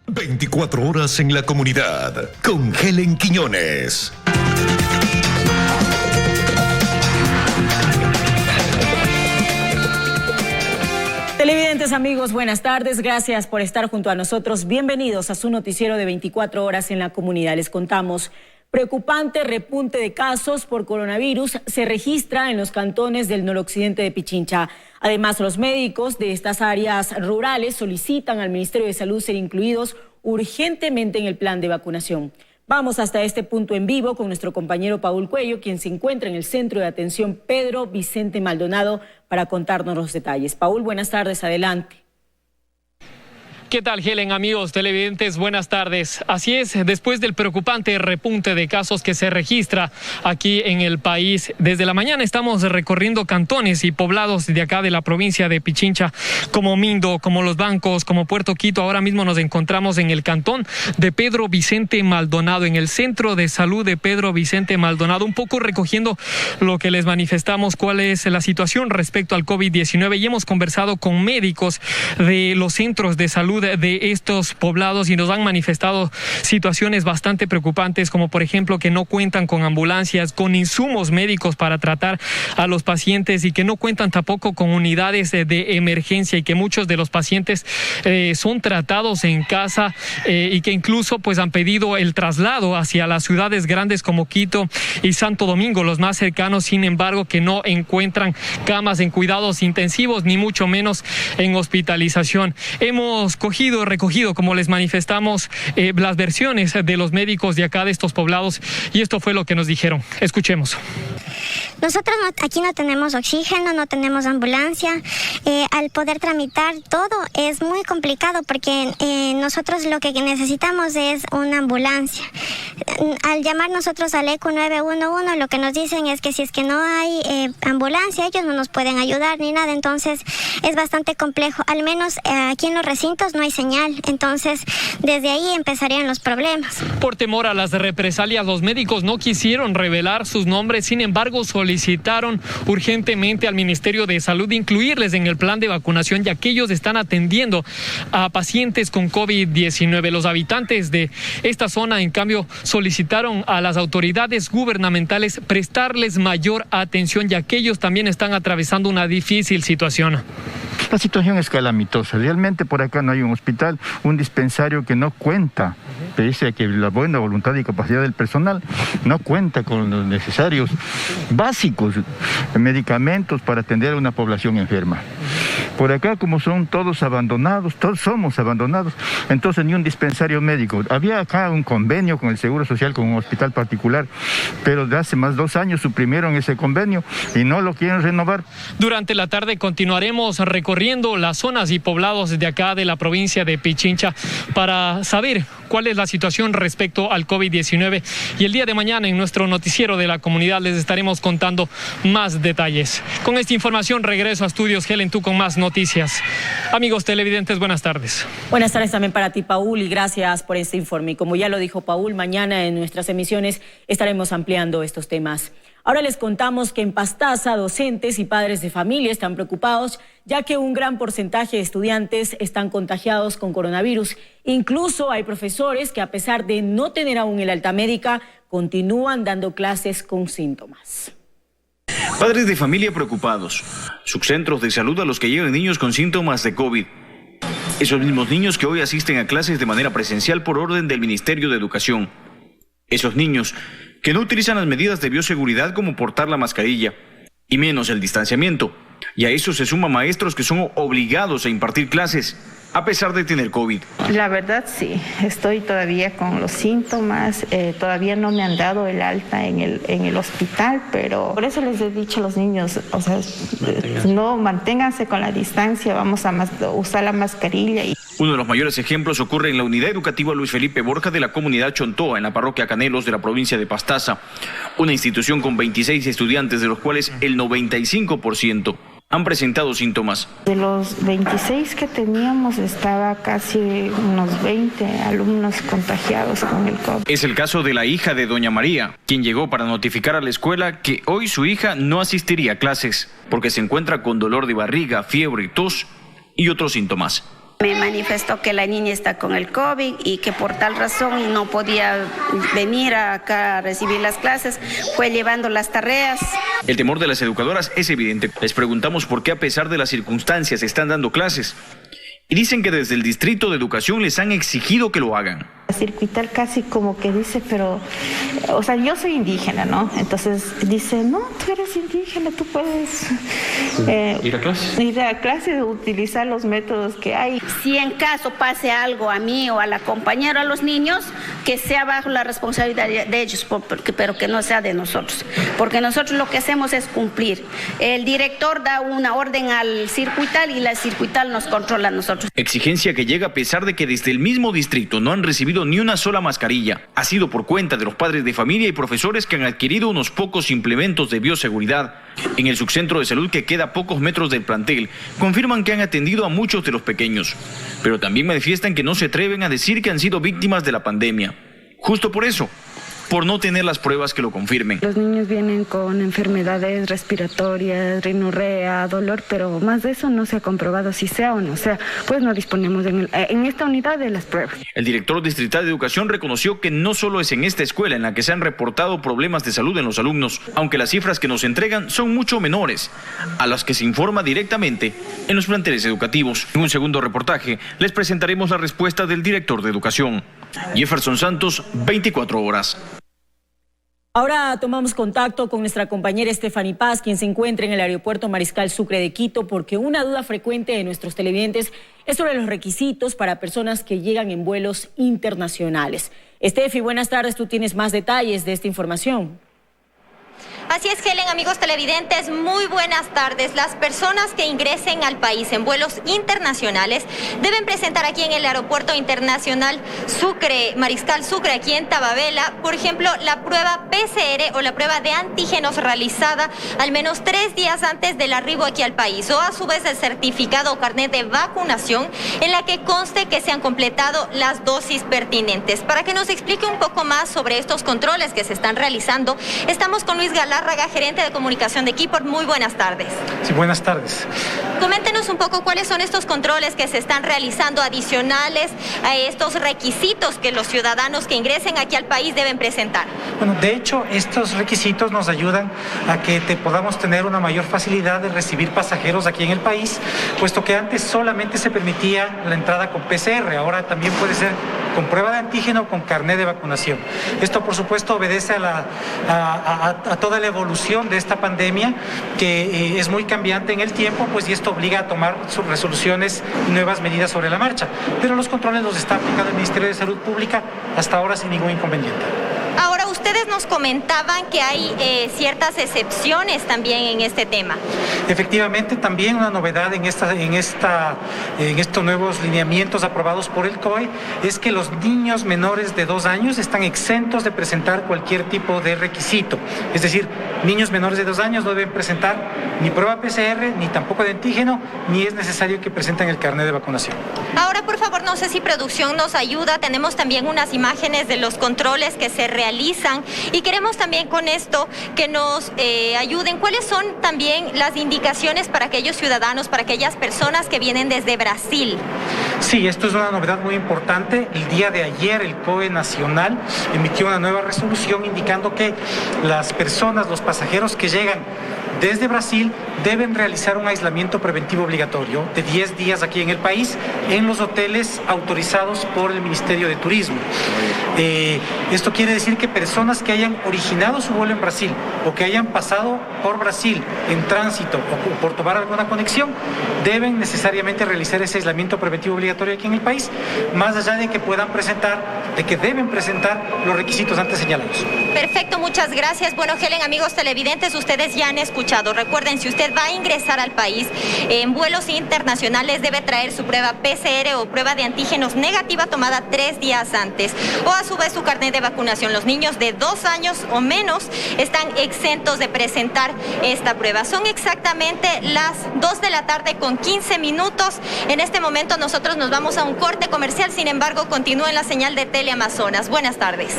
24 horas en la comunidad con Helen Quiñones. Televidentes, amigos, buenas tardes. Gracias por estar junto a nosotros. Bienvenidos a su noticiero de 24 horas en la comunidad. Les contamos: preocupante repunte de casos por coronavirus se registra en los cantones del noroccidente de Pichincha. Además, los médicos de estas áreas rurales solicitan al Ministerio de Salud ser incluidos urgentemente en el plan de vacunación. Vamos hasta este punto en vivo con nuestro compañero Paul Cuello, quien se encuentra en el Centro de Atención Pedro Vicente Maldonado, para contarnos los detalles. Paul, buenas tardes, adelante. ¿Qué tal, Helen? Amigos televidentes, buenas tardes. Así es, después del preocupante repunte de casos que se registra aquí en el país, desde la mañana estamos recorriendo cantones y poblados de acá de la provincia de Pichincha, como Mindo, como Los Bancos, como Puerto Quito. Ahora mismo nos encontramos en el cantón de Pedro Vicente Maldonado, en el Centro de Salud de Pedro Vicente Maldonado, un poco recogiendo lo que les manifestamos, cuál es la situación respecto al COVID-19, y hemos conversado con médicos de los centros de salud de estos poblados y nos han manifestado situaciones bastante preocupantes, como por ejemplo que no cuentan con ambulancias, con insumos médicos para tratar a los pacientes, y que no cuentan tampoco con unidades de emergencia, y que muchos de los pacientes son tratados en casa y que incluso pues han pedido el traslado hacia las ciudades grandes como Quito y Santo Domingo, los más cercanos. Sin embargo, que no encuentran camas en cuidados intensivos, ni mucho menos en hospitalización. Hemos recogido, como les manifestamos, las versiones de los médicos de acá de estos poblados, y esto fue lo que nos dijeron. Escuchemos. Nosotros aquí no tenemos oxígeno, no tenemos ambulancia. Al poder tramitar todo es muy complicado, porque nosotros lo que necesitamos es una ambulancia. Al llamar nosotros al ECO 911, lo que nos dicen es que si es que no hay ambulancia, ellos no nos pueden ayudar ni nada. Entonces es bastante complejo. Al menos aquí en los recintos no hay señal. Entonces desde ahí empezarían los problemas. Por temor a las represalias, los médicos no quisieron revelar sus nombres. Sin embargo, solicitaron urgentemente al Ministerio de Salud incluirles en el plan de vacunación, ya que ellos están atendiendo a pacientes con COVID-19. Los habitantes de esta zona, en cambio, solicitaron a las autoridades gubernamentales prestarles mayor atención, ya que ellos también están atravesando una difícil situación. La situación es calamitosa. Realmente por acá no hay un hospital, un dispensario que no cuenta, pese a que la buena voluntad y capacidad del personal, no cuenta con los necesarios básicos medicamentos para atender a una población enferma. Por acá, como son todos abandonados, todos somos abandonados, entonces ni un dispensario médico. Había acá un convenio con el Seguro Social, con un hospital particular, pero de hace más de 2 años suprimieron ese convenio y no lo quieren renovar. Durante la tarde continuaremos recorriendo las zonas y poblados de acá de la provincia de Pichincha para saber cuál es la situación respecto al COVID-19, y el día de mañana en nuestro noticiero de la comunidad les estaremos contando más detalles. Con esta información regreso a estudios. Helen, tú con más noticias. Amigos televidentes, buenas tardes. Buenas tardes también para ti, Paul, y gracias por este informe. Y como ya lo dijo Paul, mañana en nuestras emisiones estaremos ampliando estos temas. Ahora les contamos que en Pastaza, docentes y padres de familia están preocupados, ya que un gran porcentaje de estudiantes están contagiados con coronavirus. Incluso hay profesores que, a pesar de no tener aún el alta médica, continúan dando clases con síntomas. Padres de familia preocupados, subcentros de salud a los que llegan niños con síntomas de COVID. Esos mismos niños que hoy asisten a clases de manera presencial por orden del Ministerio de Educación. Esos niños que no utilizan las medidas de bioseguridad como portar la mascarilla, y menos el distanciamiento. Y a eso se suman maestros que son obligados a impartir clases a pesar de tener COVID. La verdad sí, estoy todavía con los síntomas, todavía no me han dado el alta en el hospital, pero por eso les he dicho a los niños, o sea, manténganse con la distancia, vamos a usar la mascarilla. Uno de los mayores ejemplos ocurre en la unidad educativa Luis Felipe Borja de la comunidad Chontoa, en la parroquia Canelos de la provincia de Pastaza, una institución con 26 estudiantes, de los cuales el 95% han presentado síntomas. De los 26 que teníamos, estaba casi unos 20 alumnos contagiados con el COVID. Es el caso de la hija de doña María, quien llegó para notificar a la escuela que hoy su hija no asistiría a clases porque se encuentra con dolor de barriga, fiebre, tos y otros síntomas. Me manifestó que la niña está con el COVID y que por tal razón y no podía venir acá a recibir las clases, fue llevando las tareas. El temor de las educadoras es evidente. Les preguntamos por qué a pesar de las circunstancias están dando clases. Y dicen que desde el Distrito de Educación les han exigido que lo hagan. La circuital casi como que dice, pero, o sea, yo soy indígena, ¿no? Entonces dice, no, tú eres indígena, tú puedes ¿Ir a clase? Ir a clase, utilizar los métodos que hay. Si en caso pase algo a mí o a la compañera, a los niños, que sea bajo la responsabilidad de ellos, pero que no sea de nosotros. Porque nosotros lo que hacemos es cumplir. El director da una orden al circuital y la circuital nos controla a nosotros. Exigencia que llega a pesar de que desde el mismo distrito no han recibido ni una sola mascarilla. Ha sido por cuenta de los padres de familia y profesores que han adquirido unos pocos implementos de bioseguridad. En el subcentro de salud, que queda a pocos metros del plantel, confirman que han atendido a muchos de los pequeños, pero también manifiestan que no se atreven a decir que han sido víctimas de la pandemia. Justo por eso, por no tener las pruebas que lo confirmen. Los niños vienen con enfermedades respiratorias, rinorrea, dolor, pero más de eso no se ha comprobado si sea o no sea, pues no disponemos en esta unidad de las pruebas. El director distrital de Educación reconoció que no solo es en esta escuela en la que se han reportado problemas de salud en los alumnos, aunque las cifras que nos entregan son mucho menores a las que se informa directamente en los planteles educativos. En un segundo reportaje les presentaremos la respuesta del director de Educación. Jefferson Santos, 24 horas. Ahora tomamos contacto con nuestra compañera Stephanie Paz, quien se encuentra en el aeropuerto Mariscal Sucre de Quito, porque una duda frecuente de nuestros televidentes es sobre los requisitos para personas que llegan en vuelos internacionales. Steffi, buenas tardes, tú tienes más detalles de esta información. Así es, Helen, amigos televidentes, muy buenas tardes. Las personas que ingresen al país en vuelos internacionales deben presentar aquí en el Aeropuerto Internacional Sucre, Mariscal Sucre, aquí en Tababela, por ejemplo, la prueba PCR o la prueba de antígenos realizada al menos 3 días antes del arribo aquí al país, o a su vez el certificado o carnet de vacunación en la que conste que se han completado las dosis pertinentes. Para que nos explique un poco más sobre estos controles que se están realizando, estamos con Luis Galárraga, gerente de comunicación de Keyport. Muy buenas tardes. Sí, buenas tardes. Coméntenos un poco cuáles son estos controles que se están realizando adicionales a estos requisitos que los ciudadanos que ingresen aquí al país deben presentar. Bueno, de hecho, estos requisitos nos ayudan a que podamos tener una mayor facilidad de recibir pasajeros aquí en el país, puesto que antes solamente se permitía la entrada con PCR, ahora también puede ser con prueba de antígeno o con carnet de vacunación. Esto, por supuesto, obedece a toda la evolución de esta pandemia, que es muy cambiante en el tiempo, pues, y esto obliga a tomar sus resoluciones y nuevas medidas sobre la marcha. Pero los controles los está aplicando el Ministerio de Salud Pública hasta ahora sin ningún inconveniente. Ahora, ustedes nos comentaban que hay ciertas excepciones también en este tema. Efectivamente, también una novedad en estos nuevos lineamientos aprobados por el COE es que los niños menores de 2 años están exentos de presentar cualquier tipo de requisito. Es decir, niños menores de 2 años no deben presentar ni prueba PCR, ni tampoco de antígeno, ni es necesario que presenten el carnet de vacunación. Ahora, por favor, no sé si producción nos ayuda. Tenemos también unas imágenes de los controles que se realizan y queremos también con esto que nos ayuden. ¿Cuáles son también las indicaciones para aquellos ciudadanos, para aquellas personas que vienen desde Brasil? Sí, esto es una novedad muy importante. El día de ayer el COE Nacional emitió una nueva resolución indicando que las personas, los pasajeros que llegan desde Brasil deben realizar un aislamiento preventivo obligatorio de 10 días aquí en el país en los hoteles autorizados por el Ministerio de Turismo. Esto quiere decir que personas que hayan originado su vuelo en Brasil o que hayan pasado por Brasil en tránsito o por tomar alguna conexión deben necesariamente realizar ese aislamiento preventivo obligatorio aquí en el país, más allá de que deben presentar los requisitos antes señalados. Perfecto, muchas gracias. Bueno, Helen, amigos televidentes, ustedes ya han escuchado. Recuerden, si usted va a ingresar al país en vuelos internacionales, debe traer su prueba PCR o prueba de antígenos negativa tomada 3 días antes, o a su vez su carnet de vacunación. Los niños de 2 años o menos están exentos de presentar esta prueba. Son exactamente las 2 de la tarde con 15 minutos. En este momento nosotros nos vamos a un corte comercial, sin embargo, continúa en la señal de Teleamazonas. Buenas tardes.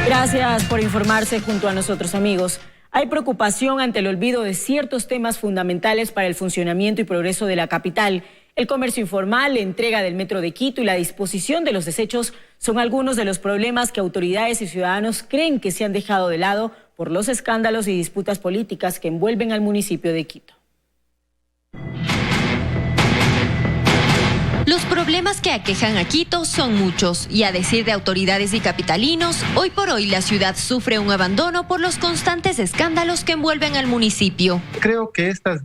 Gracias por informarse junto a nosotros, amigos. Hay preocupación ante el olvido de ciertos temas fundamentales para el funcionamiento y progreso de la capital. El comercio informal, la entrega del Metro de Quito y la disposición de los desechos son algunos de los problemas que autoridades y ciudadanos creen que se han dejado de lado por los escándalos y disputas políticas que envuelven al municipio de Quito. Los problemas que aquejan a Quito son muchos y, a decir de autoridades y capitalinos, hoy por hoy la ciudad sufre un abandono por los constantes escándalos que envuelven al municipio. Creo que esta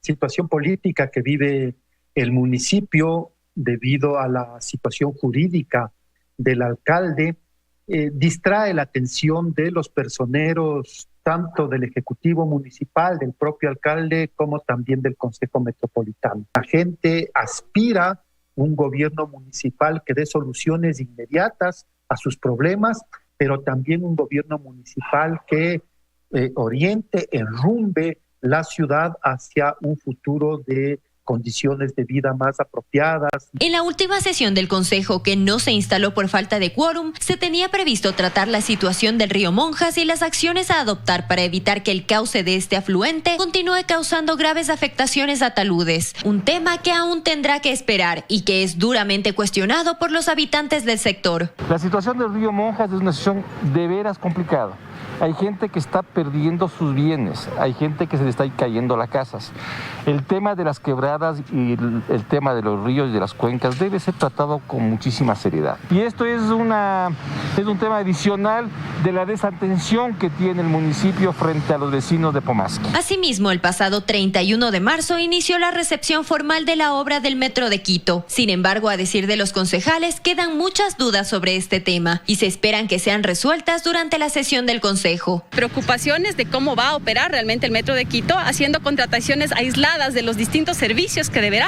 situación política que vive el municipio debido a la situación jurídica del alcalde distrae la atención de los personeros tanto del Ejecutivo Municipal, del propio alcalde, como también del Consejo Metropolitano. La gente aspira a un gobierno municipal que dé soluciones inmediatas a sus problemas, pero también un gobierno municipal que oriente, enrumbe la ciudad hacia un futuro de condiciones de vida más apropiadas. En la última sesión del Consejo, que no se instaló por falta de quórum, se tenía previsto tratar la situación del río Monjas y las acciones a adoptar para evitar que el cauce de este afluente continúe causando graves afectaciones a taludes. Un tema que aún tendrá que esperar y que es duramente cuestionado por los habitantes del sector. La situación del río Monjas es una situación de veras complicada. Hay gente que está perdiendo sus bienes, hay gente que se le está cayendo las casas. El tema de las quebradas y el tema de los ríos y de las cuencas debe ser tratado con muchísima seriedad. Y esto es un tema adicional de la desatención que tiene el municipio frente a los vecinos de Pomasqui. Asimismo, el pasado 31 de marzo inició la recepción formal de la obra del Metro de Quito. Sin embargo, a decir de los concejales, quedan muchas dudas sobre este tema y se esperan que sean resueltas durante la sesión del Consejo. Preocupaciones de cómo va a operar realmente el Metro de Quito, haciendo contrataciones aisladas de los distintos servicios que deberá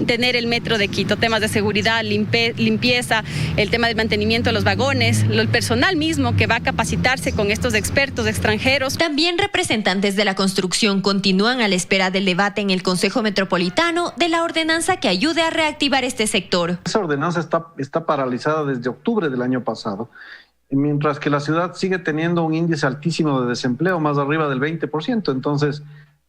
tener el Metro de Quito, temas de seguridad, limpieza, el tema del mantenimiento de los vagones, el personal mismo que va a capacitarse con estos expertos extranjeros. También representantes de la construcción continúan a la espera del debate en el Consejo Metropolitano de la ordenanza que ayude a reactivar este sector. Esa ordenanza está paralizada desde octubre del año pasado. Mientras que la ciudad sigue teniendo un índice altísimo de desempleo, más arriba del 20%. Entonces,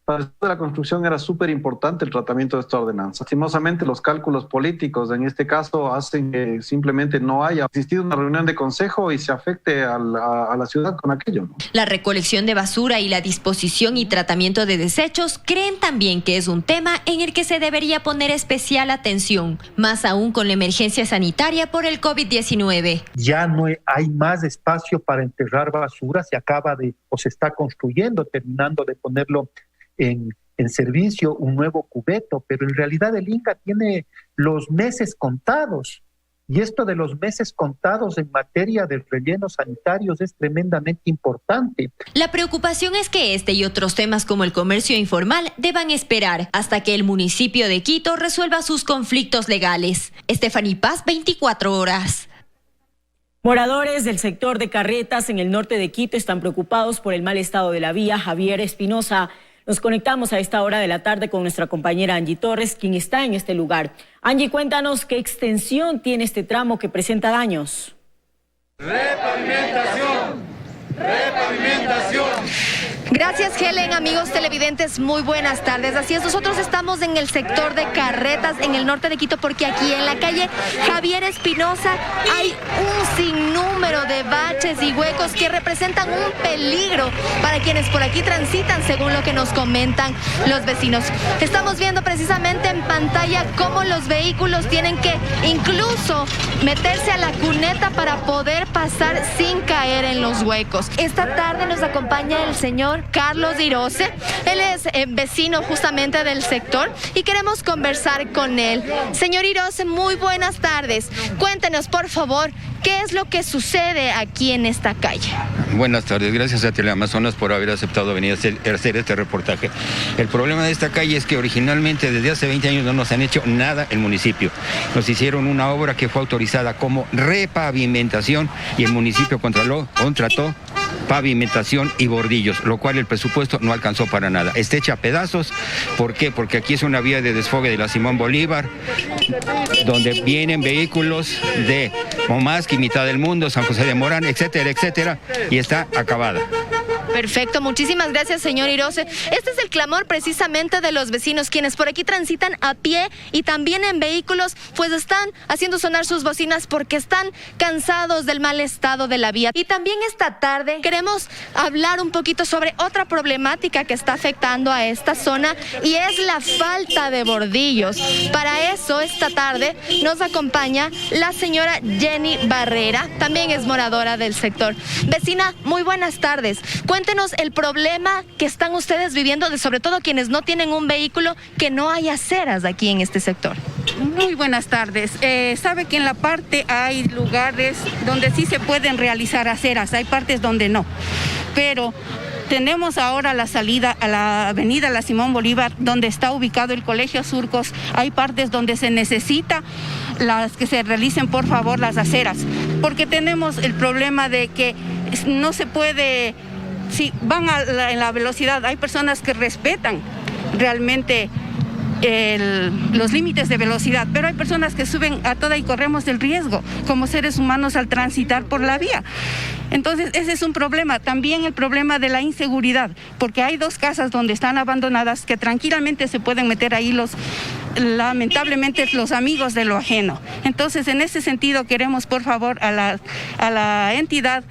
para el sector de la construcción era súper importante el tratamiento de esta ordenanza. Lastimosamente, los cálculos políticos en este caso hacen que simplemente no haya existido una reunión de consejo y se afecte a la ciudad con aquello, ¿no? La recolección de basura y la disposición y tratamiento de desechos creen también que es un tema en el que se debería poner especial atención, más aún con la emergencia sanitaria por el COVID-19. Ya no hay más espacio para enterrar basura, se está construyendo, terminando de ponerlo en servicio un nuevo cubeto, pero en realidad el INCA tiene los meses contados. Y esto de los meses contados en materia de rellenos sanitarios es tremendamente importante. La preocupación es que este y otros temas como el comercio informal deban esperar hasta que el municipio de Quito resuelva sus conflictos legales. Stephanie Paz, 24 horas. Moradores del sector de Carretas en el norte de Quito están preocupados por el mal estado de la vía. Javier Espinosa. Nos conectamos a esta hora de la tarde con nuestra compañera Angie Torres, quien está en este lugar. Angie, cuéntanos qué extensión tiene este tramo que presenta daños. Repavimentación. Gracias, Helen. Amigos televidentes, muy buenas tardes. Así es, nosotros estamos en el sector de Carretas, en el norte de Quito, porque aquí en la calle Javier Espinosa hay un sinnúmero de baches y huecos que representan un peligro para quienes por aquí transitan, según lo que nos comentan los vecinos. Estamos viendo precisamente en pantalla cómo los vehículos tienen que incluso meterse a la cuneta para poder pasar sin caer en los huecos. Esta tarde nos acompaña el señor Carlos Iroce. Él es vecino justamente del sector y queremos conversar con él. Señor Iroce, muy buenas tardes. Cuéntenos, por favor, ¿qué es lo que sucede aquí en esta calle? Buenas tardes, gracias a Teleamazonas por haber aceptado venir a hacer este reportaje. El problema de esta calle es que originalmente desde hace 20 años no nos han hecho nada el municipio. Nos hicieron una obra que fue autorizada como repavimentación y el municipio contrató pavimentación y bordillos, lo cual el presupuesto no alcanzó para nada. Está hecha a pedazos. ¿Por qué? Porque aquí es una vía de desfogue de la Simón Bolívar, donde vienen vehículos de Pomasqui, Mitad del Mundo, San José de Morán, etcétera, etcétera, y está acabada. Perfecto, muchísimas gracias, señor Irose. Este es el clamor precisamente de los vecinos, quienes por aquí transitan a pie y también en vehículos, pues están haciendo sonar sus bocinas porque están cansados del mal estado de la vía. Y también esta tarde queremos hablar un poquito sobre otra problemática que está afectando a esta zona y es la falta de bordillos. Para eso, esta tarde nos acompaña la señora Jenny Barrera, también es moradora del sector. Vecina, muy buenas tardes. Cuéntenos el problema que están ustedes viviendo, sobre todo quienes no tienen un vehículo, que no hay aceras aquí en este sector. Muy buenas tardes. Sabe que en la parte hay lugares donde sí se pueden realizar aceras, hay partes donde no, pero tenemos ahora la salida a la avenida La Simón Bolívar, donde está ubicado el Colegio Surcos. Hay partes donde se necesita que se realicen, por favor, las aceras, porque tenemos el problema de que no se puede, si van en la velocidad, hay personas que respetan realmente los límites de velocidad, pero hay personas que suben a toda y corremos el riesgo como seres humanos al transitar por la vía. Entonces ese es un problema. También el problema de la inseguridad, porque hay 2 casas donde están abandonadas que tranquilamente se pueden meter ahí lamentablemente los amigos de lo ajeno. Entonces en ese sentido queremos por favor a la entidad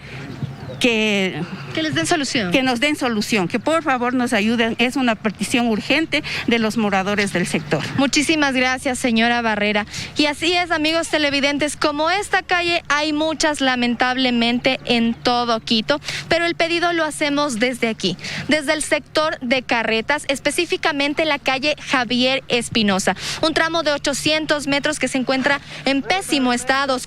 que les den solución. Que nos den solución, que por favor nos ayuden. Es una petición urgente de los moradores del sector. Muchísimas gracias, señora Barrera. Y así es, amigos televidentes, como esta calle hay muchas lamentablemente en todo Quito, pero el pedido lo hacemos desde aquí, desde el sector de Carretas, específicamente la calle Javier Espinosa, un tramo de 800 metros que se encuentra en pésimo estado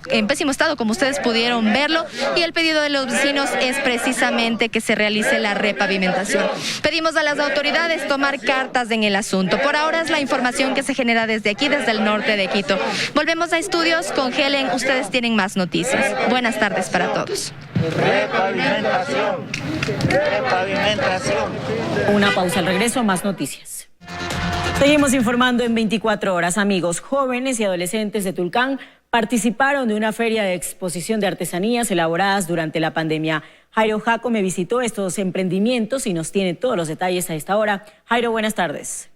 como ustedes pudieron verlo, y el pedido de los vecinos es precisamente que se realice la repavimentación. Pedimos a las autoridades tomar cartas en el asunto. Por ahora es la información que se genera desde aquí, desde el norte de Quito. Volvemos a estudios con Helen. Ustedes tienen más noticias. Buenas tardes para todos. Repavimentación. Una pausa, al regreso, más noticias. Seguimos informando en 24 horas, amigos. Jóvenes y adolescentes de Tulcán participaron de una feria de exposición de artesanías elaboradas durante la pandemia. Jairo Jaco me visitó estos emprendimientos y nos tiene todos los detalles a esta hora. Jairo, buenas tardes.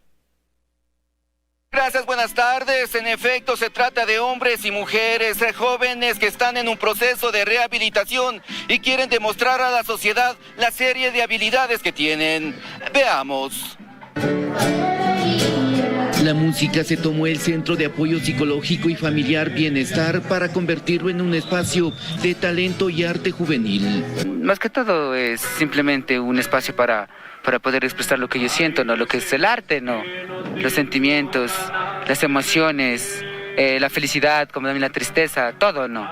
Gracias, buenas tardes. En efecto, se trata de hombres y mujeres jóvenes que están en un proceso de rehabilitación y quieren demostrar a la sociedad la serie de habilidades que tienen. Veamos. La música se tomó el Centro de Apoyo Psicológico y Familiar Bienestar para convertirlo en un espacio de talento y arte juvenil. Más que todo es simplemente un espacio para poder expresar lo que yo siento, ¿no? Lo que es el arte, ¿no? Los sentimientos, las emociones, la felicidad, como también la tristeza, todo, ¿no?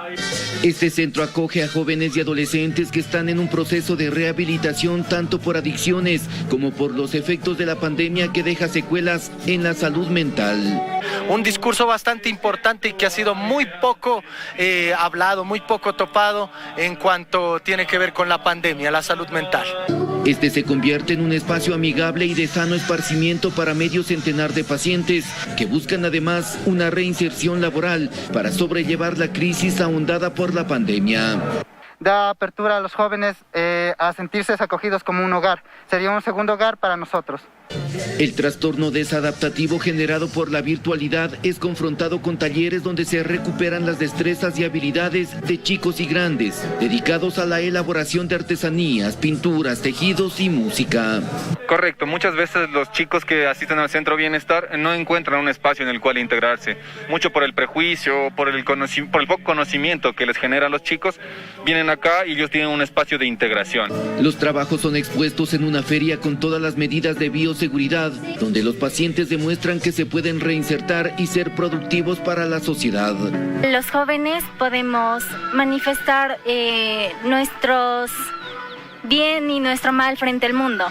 Este centro acoge a jóvenes y adolescentes que están en un proceso de rehabilitación tanto por adicciones como por los efectos de la pandemia que deja secuelas en la salud mental. Un discurso bastante importante y que ha sido muy poco hablado, muy poco topado en cuanto tiene que ver con la pandemia, la salud mental. Este se convierte en un espacio amigable y de sano esparcimiento para medio centenar de pacientes que buscan además una reinserción laboral para sobrellevar la crisis ahondada por la pandemia. Da apertura a los jóvenes a sentirse acogidos como un hogar. Sería un segundo hogar para nosotros. El trastorno desadaptativo generado por la virtualidad es confrontado con talleres donde se recuperan las destrezas y habilidades de chicos y grandes, dedicados a la elaboración de artesanías, pinturas, tejidos y música. Correcto, muchas veces los chicos que asisten al Centro Bienestar no encuentran un espacio en el cual integrarse. Mucho por el prejuicio, por el poco conocimiento que les generan los chicos, vienen acá y ellos tienen un espacio de integración. Los trabajos son expuestos en una feria con todas las medidas de bioseguridad, donde los pacientes demuestran que se pueden reinsertar y ser productivos para la sociedad. Los jóvenes podemos manifestar nuestros bien y nuestro mal frente al mundo.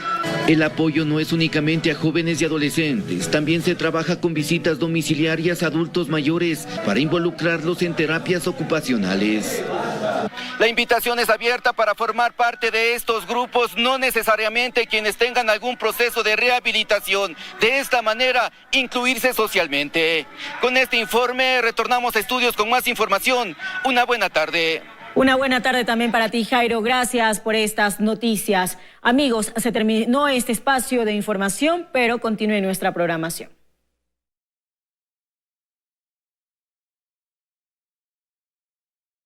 El apoyo no es únicamente a jóvenes y adolescentes, también se trabaja con visitas domiciliarias a adultos mayores para involucrarlos en terapias ocupacionales. La invitación es abierta para formar parte de estos grupos, no necesariamente quienes tengan algún proceso de rehabilitación. De esta manera, incluirse socialmente. Con este informe retornamos a estudios con más información. Una buena tarde. Una buena tarde también para ti, Jairo. Gracias por estas noticias. Amigos, se terminó este espacio de información, pero continúe nuestra programación.